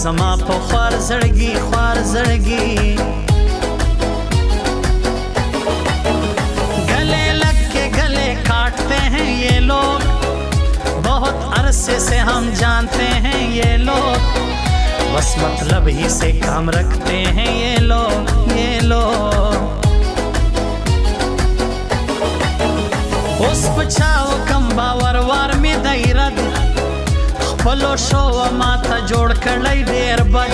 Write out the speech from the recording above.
زما په خوار زړګي गले लग के गले काटते हैं ये लोग, बहुत अरसे से हम जानते हैं ये लोग, बस मतलब ही से काम रखते हैं ये लोग اوس پچاو کم باور وار می دایرد خپلو شو ما ته جوړ کړی ډیر بد